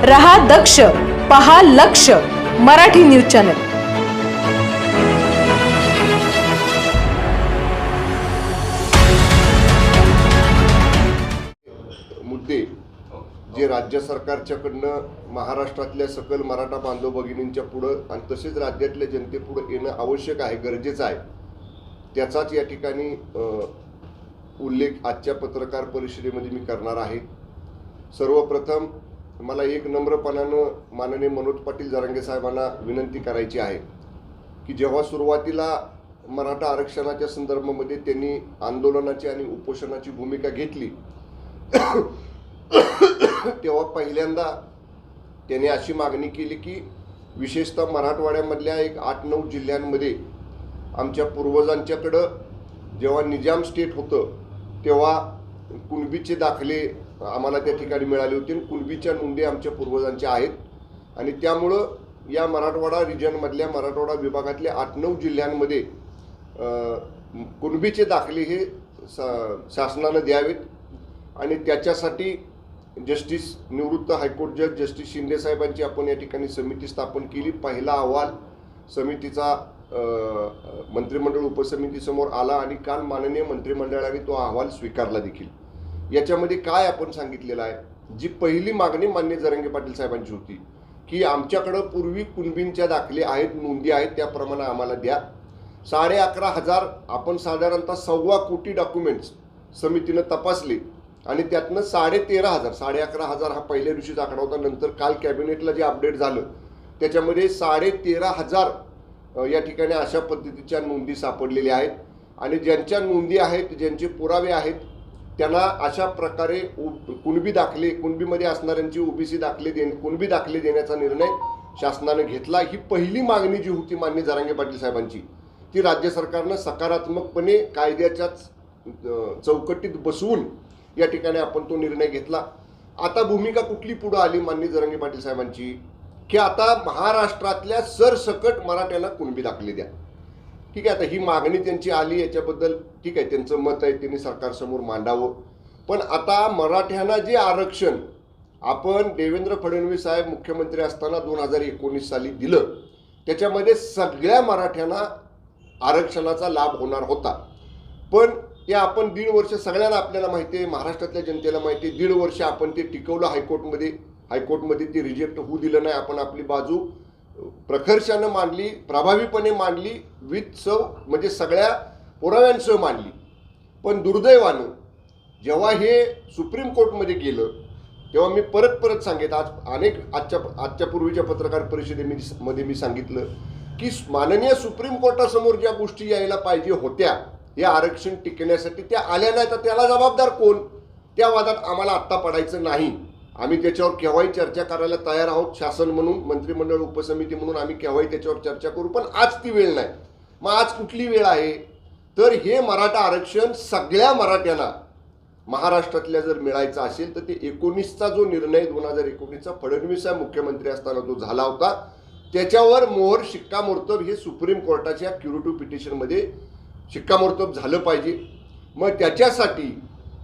रहा दक्ष, पहा लक्ष, मराठी न्यूज चॅनल. मुद्दे जे राज्य सरकारच्याकडनं महाराष्ट्रातल्या सकल मराठा बांधव भगिनींच्या पुढं आणि तसेच राज्यातल्या जनतेपुढं येणं आवश्यक आहे, गरजेचं आहे, त्याचाच या ठिकाणी उल्लेख आजच्या पत्रकार परिषदेमध्ये मी करणार आहे. सर्वप्रथम मला एक नम्रपणानं माननीय मनोज पाटील जरांगे साहेबांना विनंती करायची आहे की जेव्हा सुरुवातीला मराठा आरक्षणाच्या संदर्भामध्ये त्यांनी आंदोलनाची आणि उपोषणाची भूमिका घेतली तेव्हा पहिल्यांदा त्याने अशी मागणी केली की विशेषतः मराठवाड्यामधल्या एक 8-9 जिल्ह्यांमध्ये आमच्या पूर्वजांच्याकडं जेव्हा निजाम स्टेट होतं तेव्हा कुणबीचे दाखले आम्हाला त्या ठिकाणी मिळाले होते. कुणबीच्या नोंदी आमच्या पूर्वजांच्या आहेत आणि त्यामुळं या मराठवाडा रिजनमधल्या मराठवाडा विभागातल्या 8-9 जिल्ह्यांमध्ये कुणबीचे दाखले हे शासनानं द्यावेत आणि त्याच्यासाठी जस्टिस निवृत्त हायकोर्ट जज जस्टिस शिंदे साहेबांची आपण या ठिकाणी समिती स्थापन केली. पहिला अहवाल समितीचा मंत्रिमंडळ उपसमितीसमोर आला आणि काल माननीय मंत्रिमंडळाने तो अहवाल स्वीकारला देखील. याच्यामध्ये काय आपण सांगितलेलं आहे, जी पहिली मागणी माननीय जरांगे पाटील साहेबांची होती की आमच्याकडं पूर्वी कुणबींच्या दाखले आहेत, नोंदी आहेत, त्याप्रमाणे आम्हाला द्या. 11,500 आपण साधारणतः 1.25 कोटी डॉक्युमेंट्स समितीनं तपासले आणि त्यातनं 13,500 11,500 हा पहिल्या दिवशीचा आकडा होता. नंतर काल कॅबिनेटला जे अपडेट झालं त्याच्यामध्ये 13,500 या ठिकाणी अशा पद्धतीच्या नोंदी सापडलेल्या आहेत आणि ज्यांच्या नोंदी आहेत, ज्यांचे पुरावे आहेत, त्यांना अशा प्रकारे कुणबी दाखले, कुणबीमध्ये असणाऱ्यांची ओबीसी दाखले कुणबी दाखले देण्याचा निर्णय शासनानं घेतला. ही पहिली मागणी जी होती माननीय जरांगे पाटील साहेबांची, ती राज्य सरकारनं सकारात्मकपणे कायद्याच्याच चौकटीत बसवून या ठिकाणी आपण तो निर्णय घेतला. आता भूमिका कुठली पुढे आली माननीय जरांगे पाटील साहेबांची की आता महाराष्ट्रातल्या सरसकट मराठ्यांना कुणबी दाखले द्या. ठीक आहे, आता ही मागणी त्यांची आली, याच्याबद्दल ठीक आहे, त्यांचं मत आहे, त्यांनी सरकारसमोर मांडावं. पण आता मराठ्यांना जे आरक्षण आपण देवेंद्र फडणवीस साहेब मुख्यमंत्री असताना 2019 साली दिलं, त्याच्यामध्ये सगळ्या मराठ्यांना आरक्षणाचा लाभ होणार होता. पण ते आपण 1.5 वर्ष, सगळ्यांना आपल्याला माहिती आहे, महाराष्ट्रातल्या जनतेला माहिती आहे, 1.5 वर्ष आपण ते टिकवलं हायकोर्टमध्ये ते रिजेक्ट होऊ दिलं नाही. आपण आपली बाजू प्रखर्षानं मांडली, प्रभावीपणे मांडली, म्हणजे सगळ्या पुराव्यांसह मांडली. पण दुर्दैवानं जेव्हा हे सुप्रीम कोर्टमध्ये गेलं तेव्हा मी परत सांगेन, आजच्या पूर्वीच्या पत्रकार परिषदेमध्ये मी सांगितलं की माननीय सुप्रीम कोर्टासमोर ज्या गोष्टी यायला पाहिजे होत्या हे आरक्षण टिकण्यासाठी, त्या आल्या नाही. तर त्याला जबाबदार कोण? त्या वादात आम्हाला आत्ता पडायचं नाही. आम्ही त्याच्यावर केव्हाही चर्चा करायला तयार आहोत. शासन म्हणून, मंत्रिमंडळ उपसमिती म्हणून आम्ही केव्हाही त्याच्यावर चर्चा करू. पण आज ती वेळ नाही. मग आज कुठली वेळ आहे? तर हे मराठा आरक्षण सगळ्या मराठ्यांना महाराष्ट्रातल्या जर मिळायचं असेल तर ते 19चा जो निर्णय 2019चा फडणवीस साहेब मुख्यमंत्री असताना जो झाला होता त्याच्यावर मोहर शिक्कामोर्तब हे सुप्रीम कोर्टाच्या क्युरेटिव्ह पिटिशनमध्ये शिक्कामोर्तब झालं पाहिजे. मग त्याच्यासाठी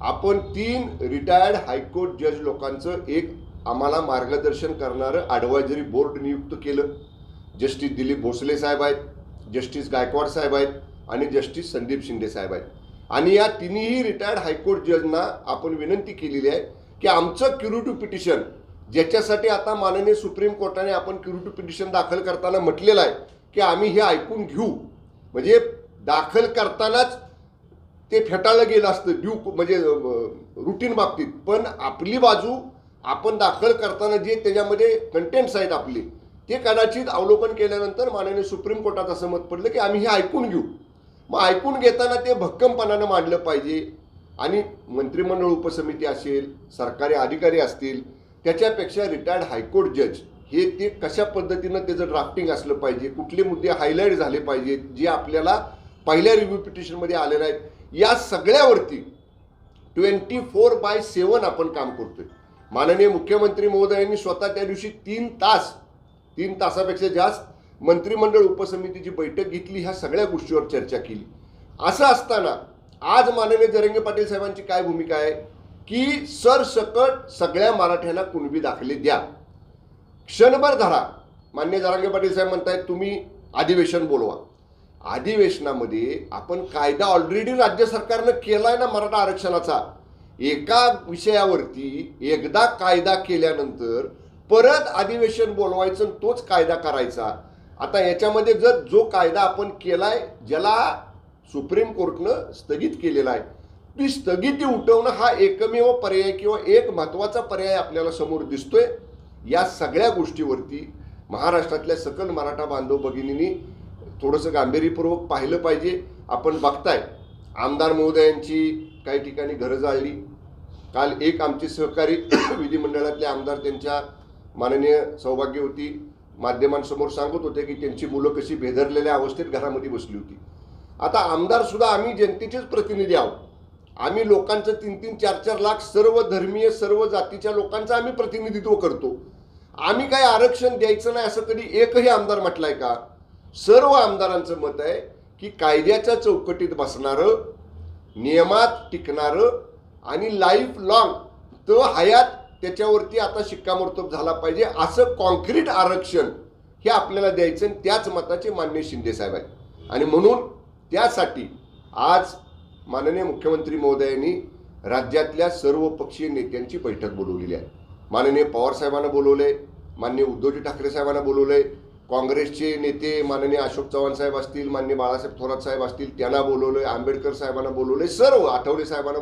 आपण 3 रिटायर्ड हायकोर्ट जज लोकांचं एक आम्हाला मार्गदर्शन करणारं ॲडवायझरी बोर्ड नियुक्त केलं. जस्टिस दिलीप भोसले साहेब आहेत, जस्टिस गायकवाड साहेब आहेत आणि जस्टिस संदीप शिंदे साहेब आहेत. आणि या तिन्ही रिटायर्ड हायकोर्ट जजना आपण विनंती केलेली आहे की आमचं क्युरेटिव्ह पिटिशन, ज्याच्यासाठी आता माननीय सुप्रीम कोर्टाने आपण क्युरेटिव्ह पिटिशन दाखल करताना म्हटलेलं आहे की आम्ही हे ऐकून घेऊ, म्हणजे दाखल करतानाच ते फेटाळलं गेलं असतं म्हणजे रुटीन बाबतीत. पण आपली बाजू आपण दाखल करताना जे त्याच्यामध्ये कंटेंट्स आहेत आपले, ते कदाचित अवलोकन केल्यानंतर माननीय सुप्रीम कोर्टात असं मत पडलं की आम्ही हे ऐकून घेऊ. मग ऐकून घेताना ते भक्कमपणानं मांडलं पाहिजे. आणि मंत्रिमंडळ उपसमिती असेल, सरकारी अधिकारी असतील, त्याच्यापेक्षा रिटायर्ड हायकोर्ट जज हे ते कशा पद्धतीनं त्याचं ड्राफ्टिंग असलं पाहिजे, कुठले मुद्दे हायलाईट झाले पाहिजेत, जे आपल्याला पहिल्या रिव्ह्यू पिटिशनमध्ये आलेलं आहेत, या सगळ्यावरती 24/7 आपण काम करतोय. माननीय मुख्यमंत्री महोदयांनी स्वतः त्या दिवशी 3 तासापेक्षा जास्त मंत्रिमंडळ उपसमितीची बैठक घेतली, ह्या सगळ्या गोष्टीवर चर्चा केली. असं असताना आज माननीय जरांगे पाटील साहेबांची काय भूमिका आहे की सरसकट सगळ्या मराठ्यांना कुणबी दाखले द्या. क्षणभर धरा. मान्य जरांगे पाटील साहेब म्हणतायत तुम्ही अधिवेशन बोलवा. अधिवेशनामध्ये आपण कायदा ऑलरेडी राज्य सरकारनं केलाय ना मराठा आरक्षणाचा. एका विषयावरती एकदा कायदा केल्यानंतर परत अधिवेशन बोलवायचं आणि तोच कायदा करायचा. आता याच्यामध्ये जर जो कायदा आपण केलाय ज्याला सुप्रीम कोर्टनं स्थगित केलेला आहे, ती स्थगिती उठवणं हा एकमेव पर्याय किंवा एक महत्त्वाचा पर्याय आपल्याला समोर दिसतोय. या सगळ्या गोष्टीवरती महाराष्ट्रातल्या सकल मराठा बांधव भगिनींनी थोडंसं गांभीर्यपूर्वक पाहिलं पाहिजे. आपण बघताय आमदार महोदयांची काही ठिकाणी घरं जाळली. काल एक आमचे सहकारी विधिमंडळातले आमदार त्यांच्या माननीय सौभाग्यवती माध्यमांसमोर सांगत होते की त्यांची मुलं कशी भेदरलेल्या अवस्थेत घरामध्ये बसली होती. आता आमदार सुद्धा आम्ही जनतेचेच प्रतिनिधी आहोत. आम्ही लोकांचं 3-3, 4-4 लाख सर्व धर्मीय सर्व जातीच्या लोकांचं आम्ही प्रतिनिधित्व करतो. आम्ही काय आरक्षण द्यायचं नाही असं कधी एकही आमदार म्हटलाय का? सर्व आमदारांचं मत आहे की कायद्याच्या चौकटीत बसणारं, नियमात टिकणारं आणि लाईफ लॉंग तो हयात त्याच्यावरती आता शिक्कामोर्तब झाला पाहिजे असं कॉन्क्रीट आरक्षण हे आपल्याला द्यायचं. आणि त्याच मताचे माननीय शिंदे साहेब आहेत. आणि म्हणून त्यासाठी आज माननीय मुख्यमंत्री महोदयांनी राज्यातल्या सर्व पक्षीय नेत्यांची बैठक बोलवलेली आहे. माननीय पवार साहेबांना बोलवलंय, माननीय उद्धवजी ठाकरे साहेबांना बोलवलंय, काँग्रेसचे नेते माननीय अशोक चव्हाण साहेब असतील, माननीय बाळासाहेब थोरात साहेब असतील त्यांना बोलवलंय, आंबेडकर साहेबांना बोलवलंय, सर्व आठवले साहेबांना,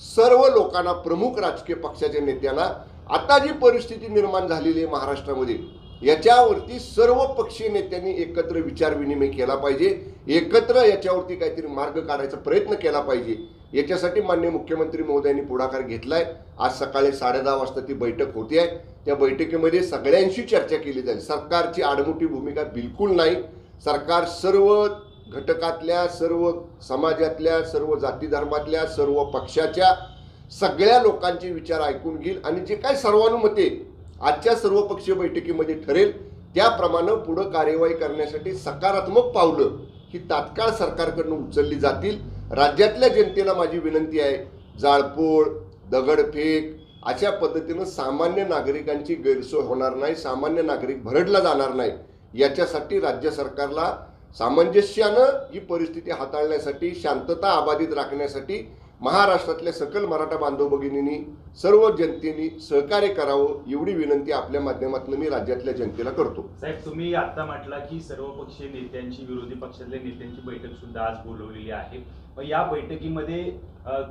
सर्व लोकांना, प्रमुख राजकीय पक्षाच्या नेत्यांना आता जी परिस्थिती निर्माण झालेली आहे महाराष्ट्रामध्ये याच्यावरती सर्व पक्षीय नेत्यांनी एकत्र विचार विनिमय केला पाहिजे. एकत्र याच्यावरती काहीतरी मार्ग काढायचा प्रयत्न केला पाहिजे. याच्यासाठी माननीय मुख्यमंत्री महोदयांनी पुढाकार घेतलाय. आज सकाळी 10:30 वाजता ती बैठक होती आहे. त्या बैठकीमध्ये सगळ्यांशी चर्चा केली जाईल. सरकारची आडमुठी भूमिका बिलकुल नाही. सरकार सर्व घटकातल्या, सर्व समाजातल्या, सर्व जाती धर्मातल्या, सर्व पक्षाच्या सगळ्या लोकांचे विचार ऐकून घेईल आणि जे काय सर्वानुमते आजच्या सर्वपक्षीय बैठकीमध्ये ठरेल त्याप्रमाणे पुढे कार्यवाही करण्यासाठी सकारात्मक पावलं ही तात्काळ सरकारकडून उचलली जातील. राज्यातल्या जनतेला माझी विनंती आहे, जाळपोळ, दगडफेक अशा पद्धतीनं सामान्य नागरिकांची गैरसोय होणार नाही, सामान्य नागरिक भरडला जाणार नाही. याच्यासाठी राज्य सरकारला सामंजस्यानं ही परिस्थिती हाताळण्यासाठी, शांतता अबाधित राखण्यासाठी महाराष्ट्रातल्या सकल मराठा बांधव भगिनींनी सर्व जनतेने सहकार्य करावं एवढी विनंती आपल्या माध्यमातून मी राज्यातल्या जनतेला करतो. साहेब, तुम्ही आता म्हटला की सर्वपक्षीय नेत्यांची, विरोधी पक्षातल्या नेत्यांची बैठक सुद्धा आज बोलवलेली आहे. या बैठकीमध्ये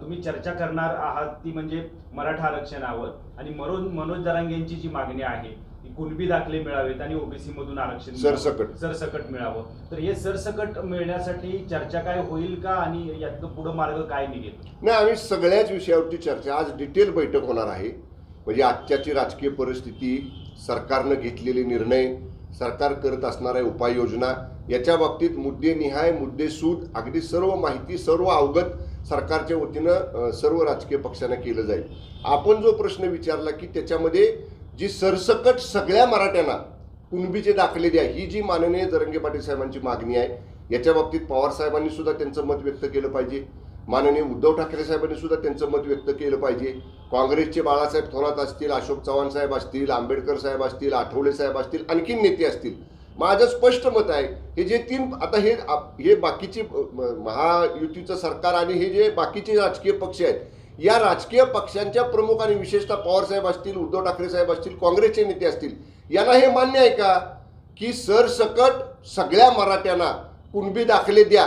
तुम्ही चर्चा करणार आहात ती म्हणजे मराठा आरक्षणावर आणि मनोज जरांगे यांची जी मागणी आहे कुणबी दाखले मिळावेत आणि ओबीसी मधून आरक्षण सरसकट मिळावं, तर हे सरसकट मिळण्यासाठी चर्चा काय होईल का आणि यातनं पुढे मार्ग काय निघेल? नाही, आम्ही सगळ्याच विषयावरती चर्चा, आज डिटेल बैठक होणार आहे. म्हणजे आजच्याची राजकीय परिस्थिती, सरकारनं घेतलेले निर्णय, सरकार करत असणाऱ्या उपाययोजना याच्या बाबतीत मुद्देनिहाय, मुद्देसूद अगदी सर्व माहिती, सर्व अवगत सरकारच्या वतीनं सर्व राजकीय पक्षांना केलं जाईल. आपण जो प्रश्न विचारला की त्याच्यामध्ये जी सरसकट सगळ्या मराठ्यांना कुणबीचे दाखले द्या ही जी माननीय जरांगे पाटील साहेबांची मागणी आहे, याच्या बाबतीत पवार साहेबांनी सुद्धा त्यांचं मत व्यक्त केलं पाहिजे. माननीय उद्धव ठाकरे साहेबांनी सुद्धा त्यांचं मत व्यक्त केलं पाहिजे. काँग्रेसचे बाळासाहेब थोरात असतील, अशोक चव्हाण साहेब असतील, आंबेडकर साहेब असतील, आठवले साहेब असतील, आणखीन नेते असतील. माझं स्पष्ट मत आहे हे जे तीन आता हे बाकीचे महायुतीचं सरकार आणि हे जे बाकीचे राजकीय पक्ष आहेत या राजकीय पक्षांच्या प्रमुख आणि विशेषतः पवार साहेब असतील, उद्धव ठाकरे साहेब असतील, काँग्रेसचे नेते असतील, यांना हे मान्य आहे का की सरसकट सगळ्या मराठ्यांना कुणबी दाखले द्या?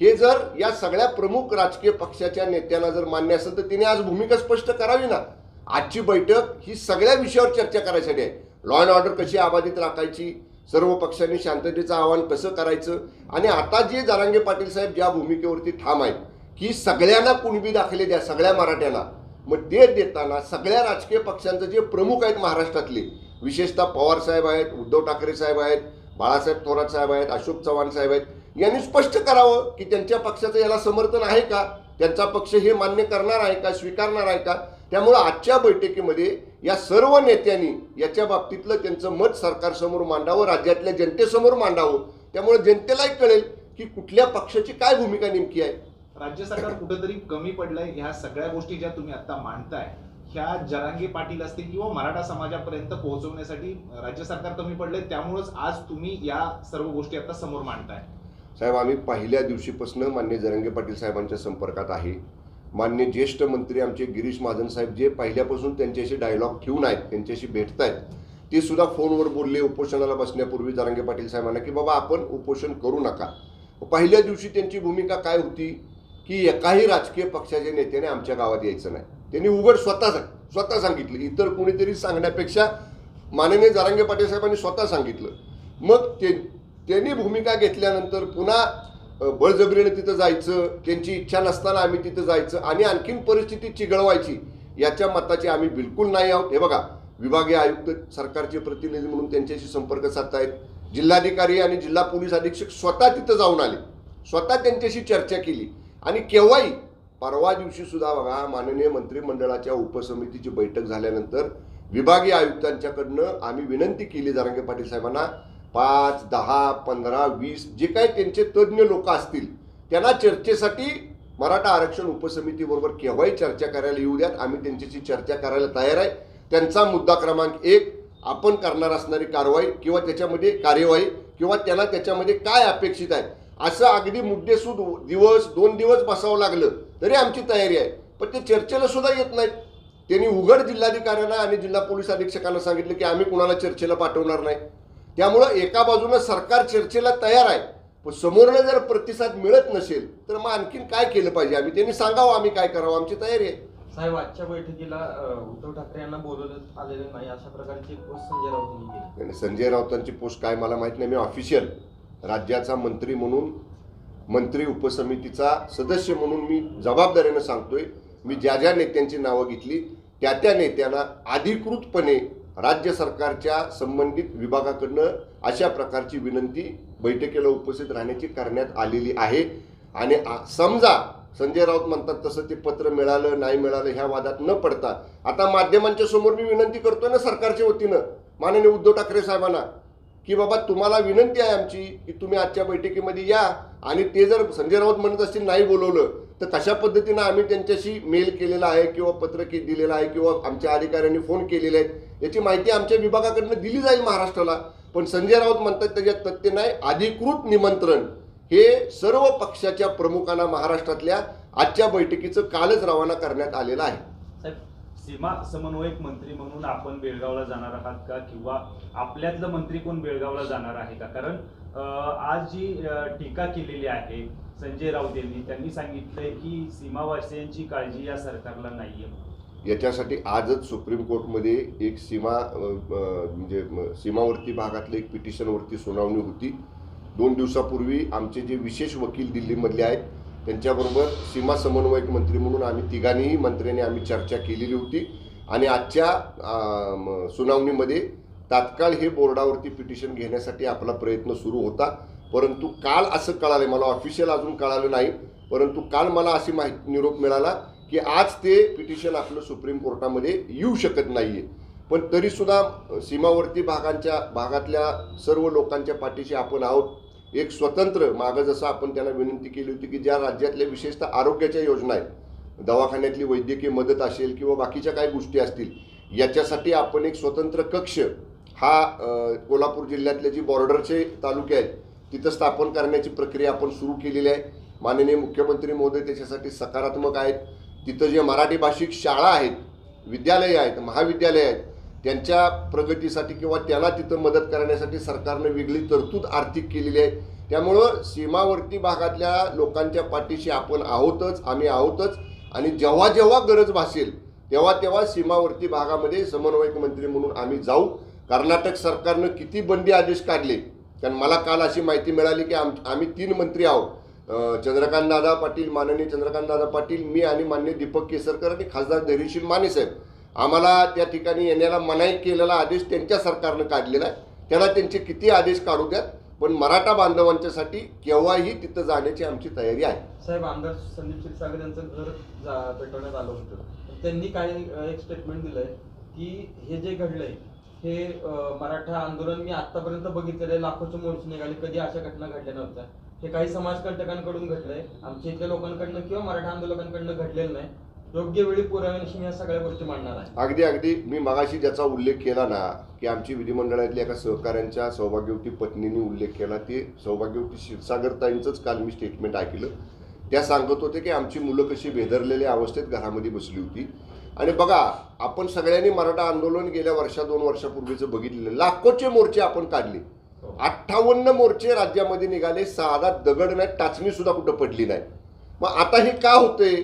हे जर या सगळ्या प्रमुख राजकीय पक्षाच्या नेत्यांना जर मान्य असेल तर तिने आज भूमिका स्पष्ट करावी ना. आजची बैठक ही सगळ्या विषयावर चर्चा करायसाठी आहे. लॉ अँड ऑर्डर कशी अबाधित राखायची, सर्व पक्षांनी शांततेचं आवाहन कसं करायचं, आणि आता जे जरांगे पाटील साहेब ज्या भूमिकेवरती ठाम आहेत की सगळ्यांना कुणबी दाखले द्या, सगळ्या मराठ्यांना, मग ते देताना सगळ्या राजकीय पक्षांचं जे प्रमुख आहेत महाराष्ट्रातले, विशेषतः पवार साहेब आहेत, उद्धव ठाकरे साहेब आहेत, बाळासाहेब थोरात साहेब आहेत, अशोक चव्हाण साहेब आहेत, यांनी स्पष्ट करावं की त्यांच्या पक्षाचं याला समर्थन आहे का, त्यांचा पक्ष हे मान्य करणार आहे का, स्वीकारणार आहे का. त्यामुळे आजच्या बैठकीमध्ये या सर्व नेत्यांनी याच्या बाबतीतलं त्यांचं मत सरकारसमोर मांडावं, राज्यातल्या जनतेसमोर मांडावं. त्यामुळे जनतेलाही कळेल की कुठल्या पक्षाची काय भूमिका नेमकी आहे. राज्य सरकार कुठेतरी कमी पडलंय. ह्या सगळ्या गोष्टी ज्या तुम्ही आता मांडताय ह्या जरांगे पाटील असतील किंवा मराठा समाजापर्यंत पोहोचवण्यासाठी राज्य सरकार कमी पडले, त्यामुळेच आज तुम्ही या सर्व गोष्टी आता समोर मांडताय? साहेब, आम्ही पहिल्या दिवशीपासून मान्य जरांगे पाटील साहेबांच्या संपर्कात आहे. मान्य ज्येष्ठ मंत्री आमचे गिरीश महाजन साहेब जे पहिल्यापासून त्यांच्याशी डायलॉग ठेवून आहेत, त्यांच्याशी भेटत आहेत, ते सुद्धा फोनवर बोलले उपोषणाला बसण्यापूर्वी जरांगे पाटील साहेबांना की बाबा आपण उपोषण करू नका. पहिल्या दिवशी त्यांची भूमिका काय होती की एकाही राजकीय पक्षाच्या नेत्याने आमच्या गावात यायचं नाही. त्यांनी उघड स्वतः सांगितलं. इतर कोणीतरी सांगण्यापेक्षा माननीय जरांगे पाटील साहेबांनी स्वतः सांगितलं. मग त्यांनी भूमिका घेतल्यानंतर पुन्हा बळजबरीने तिथं जायचं, त्यांची इच्छा नसताना आम्ही तिथं जायचं आणि आणखीन परिस्थिती चिघळवायची, याच्या मताचे आम्ही बिलकुल नाही आहोत. हे बघा, विभागीय आयुक्त सरकारचे प्रतिनिधी म्हणून त्यांच्याशी संपर्क साधतायत. जिल्हाधिकारी आणि जिल्हा पोलीस अधीक्षक स्वतः तिथं जाऊन आले, स्वतः त्यांच्याशी चर्चा केली. आणि केव्हाही परवा दिवशी सुद्धा बघा, माननीय मंत्रिमंडळाच्या उपसमितीची बैठक झाल्यानंतर विभागीय आयुक्तांच्याकडनं आम्ही विनंती केली जरांगे पाटील साहेबांना, 5, 10, 15, 20 जे काही त्यांचे तज्ज्ञ लोक असतील त्यांना चर्चेसाठी मराठा आरक्षण उपसमितीबरोबर केव्हाही चर्चा करायला येऊ द्यात. आम्ही त्यांच्याशी चर्चा करायला तयार आहे. त्यांचा मुद्दा क्रमांक 1 आपण करणार असणारी कारवाई किंवा त्याच्यामध्ये कार्यवाही किंवा त्यांना त्याच्यामध्ये काय अपेक्षित आहे असं अगदी मुद्देसूद दिवस 2 दिवस बसावं लागलं तरी आमची तयारी आहे. पण ते चर्चेला सुद्धा येत नाहीत. त्यांनी उघड जिल्हाधिकाऱ्यांना आणि जिल्हा पोलीस अधीक्षकांना सांगितलं की आम्ही कुणाला चर्चेला पाठवणार नाही. त्यामुळं एका बाजूनं सरकार चर्चेला तयार आहे, पण समोरनं जर प्रतिसाद मिळत नसेल तर मग आणखीन काय केलं पाहिजे, आम्ही त्यांनी सांगावं आम्ही काय करावं, आमची तयारी आहे. साहेब, आजच्या बैठकीला उद्धव ठाकरे यांना बोलवण्यात आलेले नाही अशा प्रकारची पोस्ट संजय राऊतांनी केली. संजय राऊतांची पोस्ट काय मला माहित नाही. मी ऑफिशियल राज्याचा मंत्री म्हणून, मंत्री उपसमितीचा सदस्य म्हणून मी जबाबदारीनं सांगतोय, मी ज्या ज्या नेत्यांची नावं घेतली त्या नेत्यांना अधिकृतपणे राज्य सरकारच्या संबंधित विभागाकडनं अशा प्रकारची विनंती बैठकीला उपस्थित राहण्याची करण्यात आलेली आहे. आणि समजा संजय राऊत म्हणतात तसं ते पत्र मिळालं नाही मिळालं ह्या वादात न पडता आता माध्यमांच्या समोर मी विनंती करतोय ना सरकारच्या वतीनं माननीय उद्धव ठाकरे साहेबांना की बाबा तुम्हाला विनंती आहे आमची की तुम्ही आजच्या बैठकीमध्ये या. आणि ते जर संजय राऊत म्हणत असतील नाही बोलवलं तर कशा पद्धतीनं आम्ही त्यांच्याशी मेल केलेला आहे किंवा पत्र दिलेलं आहे किंवा आमच्या अधिकाऱ्यांनी फोन केलेले आहेत याची माहिती आमच्या विभागाकडनं दिली जाईल महाराष्ट्राला. पण संजय राऊत म्हणतात त्याच्यात तथ्य नाही. अधिकृत निमंत्रण हे सर्व पक्षाच्या प्रमुखांना महाराष्ट्रातल्या आजच्या बैठकीचं कालच रवाना करण्यात आलेलं आहे. साहेब, सीमा समन्वयक मंत्री म्हणून आपण बेळगावला जाणार आहात का, किंवा आपल्यातलं मंत्री कोण बेळगावला जाणार आहे का? कारण आज जी टीका केलेली आहे संजय राऊत यांनी, त्यांनी सांगितलंय की सीमावासियांची काळजी या सरकारला नाहीये. याच्यासाठी आजच सुप्रीम कोर्टमध्ये एक म्हणजे सीमावर्ती भागातलं एक पिटिशनवरती सुनावणी होती. 2 दिवसापूर्वी आमचे जे विशेष वकील दिल्लीमधले आहेत त्यांच्याबरोबर सीमा समन्वयक मंत्री म्हणून आम्ही तिघांनीही मंत्र्यांनी आम्ही चर्चा केलेली होती. आणि आजच्या सुनावणीमध्ये तात्काळ हे बोर्डावरती पिटिशन घेण्यासाठी आपला प्रयत्न सुरू होता. परंतु काल असं कळालं, मला ऑफिशियल अजून कळालं नाही, परंतु काल मला अशी निरोप मिळाला की आज ते पिटिशन आपलं सुप्रीम कोर्टामध्ये येऊ शकत नाहीये. पण तरीसुद्धा सीमावर्ती भागातल्या सर्व लोकांच्या पाठीशी आपण आहोत. एक स्वतंत्र मागं जसं आपण त्यांना विनंती केली होती की ज्या राज्यातल्या विशेषतः आरोग्याच्या योजना आहेत, दवाखान्यातली वैद्यकीय मदत असेल किंवा बाकीच्या काही गोष्टी असतील, याच्यासाठी आपण एक स्वतंत्र कक्ष हा कोल्हापूर जिल्ह्यातले जी बॉर्डरचे तालुके आहेत तिथं स्थापन करण्याची प्रक्रिया आपण सुरू केलेली आहे. माननीय मुख्यमंत्री महोदय त्याच्यासाठी सकारात्मक आहेत. तिथं जे मराठी भाषिक शाळा आहेत, विद्यालय आहेत, महाविद्यालय आहेत, त्यांच्या प्रगतीसाठी किंवा त्याला तिथं मदत करण्यासाठी सरकारनं वेगळी तरतूद आर्थिक केलेली आहे. त्यामुळं सीमावर्ती भागातल्या लोकांच्या पाठीशी आपण आहोतच, आम्ही आहोतच. आणि जेव्हा जेव्हा गरज भासेल तेव्हा तेव्हा सीमावर्ती भागामध्ये समन्वयक मंत्री म्हणून आम्ही जाऊ. कर्नाटक सरकारनं किती बंदी आदेश काढले, कारण मला काल अशी माहिती मिळाली की आम्ही 3 मंत्री आहोत, चंद्रकांतदादा पाटील, माननीय चंद्रकांतदादा पाटील, मी आणि माननीय दीपक केसरकर आणि खासदार धैर्यशील माने साहेब, आम्हाला त्या ठिकाणी येण्याला मनाई केलेला आदेश त्यांच्या सरकारनं काढलेला आहे. त्यांना त्यांचे किती आदेश काढू द्यात, पण मराठा बांधवांच्यासाठी केव्हाही तिथं जाण्याची आमची तयारी आहे. साहेब, आमदार संदीप क्षीरसागर यांचं घर पेटवण्यात आलं होतं. त्यांनी काय एक स्टेटमेंट दिलंय की हे जे घडलंय हे मराठा आंदोलन मी आतापर्यंत बघितलेलं, लाखोचे मोर्चे निघाले, कधी अशा घटना घडल्या नव्हत्या. हे काही समाजकंटकांकडून घडलंय, आमच्या इथल्या लोकांकडनं किंवा मराठा आंदोलकांकडनं घडलेलं नाही. योग्य वेळी पुराव्यानिशी मी या सगळ्या गोष्टी मांडणार आहे. अगदी अगदी मी मगाशी ज्याचा उल्लेख केला ना की आमची विधिमंडळातल्या एका सहकाऱ्यांच्या सौभाग्यवती पत्नीने उल्लेख केला, ते सौभाग्यवती क्षीरसागरताईंचंच काल मी स्टेटमेंट ऐकलं. त्या सांगत होते की आमची मुलं कशी भेदरलेल्या अवस्थेत घरामध्ये बसली होती. आणि बघा, आपण सगळ्यांनी मराठा आंदोलन गेल्या 2 वर्षापूर्वीचं बघितलेलं. लाखोचे मोर्चे आपण काढले, 58 मोर्चे राज्यामध्ये निघाले, साधा दगड नाही, टाचणी सुद्धा कुठं पडली नाही. मग आता हे का होतंय?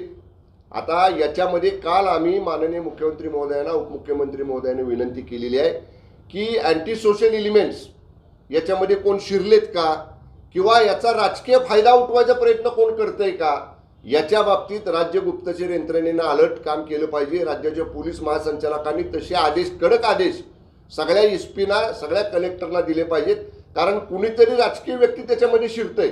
आता याच्यामध्ये काल आम्ही माननीय मुख्यमंत्री महोदयांना, उपमुख्यमंत्री महोदयांनी विनंती केलेली आहे की अँटी सोशल एलिमेंट्स याच्यामध्ये कोण शिरलेत का, किंवा याचा राजकीय फायदा उठवायचा प्रयत्न कोण करतंय का, याच्या बाबतीत राज्य गुप्तचर यंत्रणेनं अलर्ट काम केलं पाहिजे. राज्याच्या पोलीस महासंचालकांनी तसे आदेश, कडक आदेश सगळ्या एसपीना, सगळ्या कलेक्टरला दिले पाहिजेत. कारण कुणीतरी राजकीय व्यक्ती त्याच्यामध्ये शिरतंय.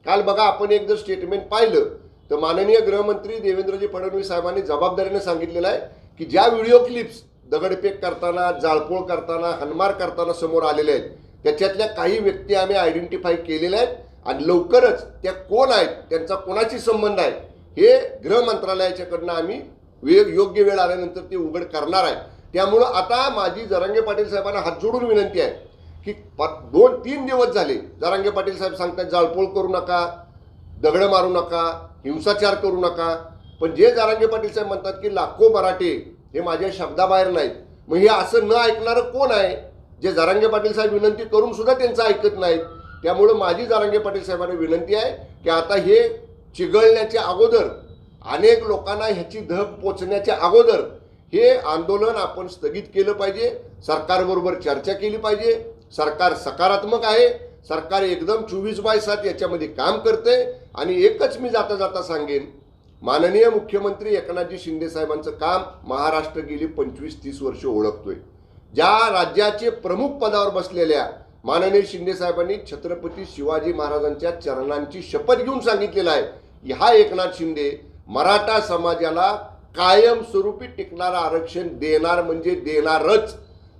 काल बघा, आपण एक जर स्टेटमेंट पाहिलं तर माननीय गृहमंत्री देवेंद्रजी फडणवीस साहेबांनी जबाबदारीने सांगितलेलं आहे की ज्या व्हिडिओ क्लिप्स दगडफेक करताना, जाळपोळ करताना, हाणमार करताना समोर आलेल्या आहेत, त्याच्यातल्या काही व्यक्ती आम्ही आयडेंटिफाय केलेल्या आहेत आणि लवकरच त्या कोण आहेत, त्यांचा कोणाशी संबंध आहे, हे गृह मंत्रालयाच्याकडनं आम्ही योग्य वेळ आल्यानंतर ते उघड करणार आहे. त्यामुळं आता माझी जरांगे पाटील साहेबांना हात जोडून विनंती आहे की 2-3 दिवस झाले जरांगे पाटील साहेब सांगतात जाळपोळ करू नका, दगड मारू नका, हिंसाचार करू नका. पण जे जरांगे पाटील साहेब म्हणतात की लाखो मराठे, हे माझ्या शब्दाबाहेर नाहीत. मग हे असं न ऐकणारं कोण आहे जे जरांगे पाटील साहेब विनंती करून सुद्धा त्यांचं ऐकत नाहीत? त्यामुळं माझी जरांगे पाटील साहेबांना विनंती आहे की आता हे चिघळण्याच्या अगोदर, अनेक लोकांना ह्याची धग पोचण्याच्या अगोदर हे आंदोलन आपण स्थगित केलं पाहिजे. सरकारबरोबर चर्चा केली पाहिजे. सरकार सकारात्मक आहे, सरकार एकदम 24/7 याच्यामध्ये काम करते. आणि एकच मी जाता जाता सांगेन, माननीय मुख्यमंत्री एकनाथजी शिंदे साहेबांचं काम महाराष्ट्र गेली 25-30 वर्ष ओळखतोय. ज्या राज्याचे प्रमुख पदावर बसलेल्या माननीय शिंदे साहेबांनी छत्रपती शिवाजी महाराजांच्या चरणांची शपथ घेऊन सांगितलेलं आहे, हा एकनाथ शिंदे मराठा समाजाला कायमस्वरूपी टिकणारं आरक्षण देणार म्हणजे देणारच.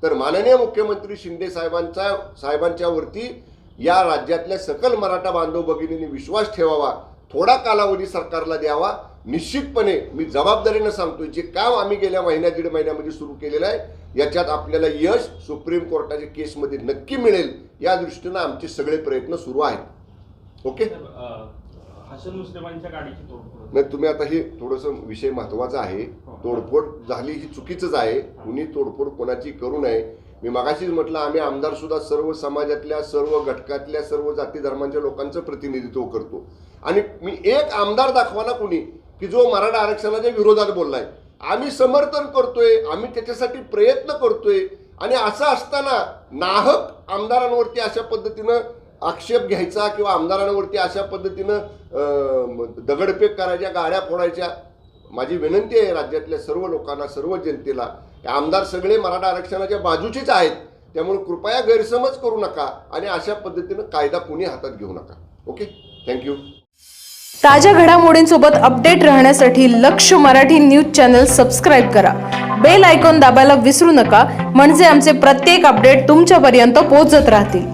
तर माननीय मुख्यमंत्री शिंदे साहेबांच्या वरती या राज्यातल्या सकल मराठा बांधव भगिनींनी विश्वास ठेवावा, थोडा कालावधी सरकारला द्यावा. निश्चितपणे मी जबाबदारीनं सांगतोय, जे काम आम्ही गेल्या 1-1.5 महिन्यामध्ये सुरू केलेलं आहे याच्यात आपल्याला यश सुप्रीम कोर्टाच्या केसमध्ये नक्की मिळेल, या दृष्टीनं आमचे सगळे प्रयत्न सुरू आहेत. ओके. हसन मुस्लिमांच्या गाडीची तोडफोड नाही, तुम्ही आता हे थोडंसं विषय महत्त्वाचा आहे. तोडफोड झाली ही चुकीचंच आहे. कुणी तोडफोड कोणाची करू नये. मी मगाशीच म्हटलं, आम्ही आमदार सुद्धा सर्व समाजातल्या, सर्व घटकातल्या, सर्व जाती धर्मांच्या लोकांचं प्रतिनिधित्व करतो. आणि मी एक आमदार दाखवा ना कुणी की जो मराठा आरक्षणाच्या विरोधात बोललाय. आम्ही समर्थन करतोय, आम्ही त्याच्यासाठी प्रयत्न करतोय. आणि असं असताना नाहक आमदारांवरती अशा पद्धतीनं आक्षेप घ्यायचा किंवा आमदारांवरती अशा पद्धतीनं दगडफेक करायच्या, गाड्या फोडायच्या, माझी विनंती आहे राज्यातल्या सर्व लोकांना, सर्व जनतेला, आमदार सगळे मराठा आरक्षणाच्या बाजूचेच आहेत. त्यामुळे कृपया गैरसमज करू नका आणि अशा पद्धतीनं कायदा कुणी हातात घेऊ नका. Okay, thank you. ताज्या घडामोडींसोबत अपडेट राहण्यासाठी लक्ष मराठी न्यूज चॅनल सबस्क्राईब करा. बेल आयकॉन दाबायला विसरू नका, म्हणजे आमचे प्रत्येक अपडेट तुमच्यापर्यंत पोहोचत राहतील.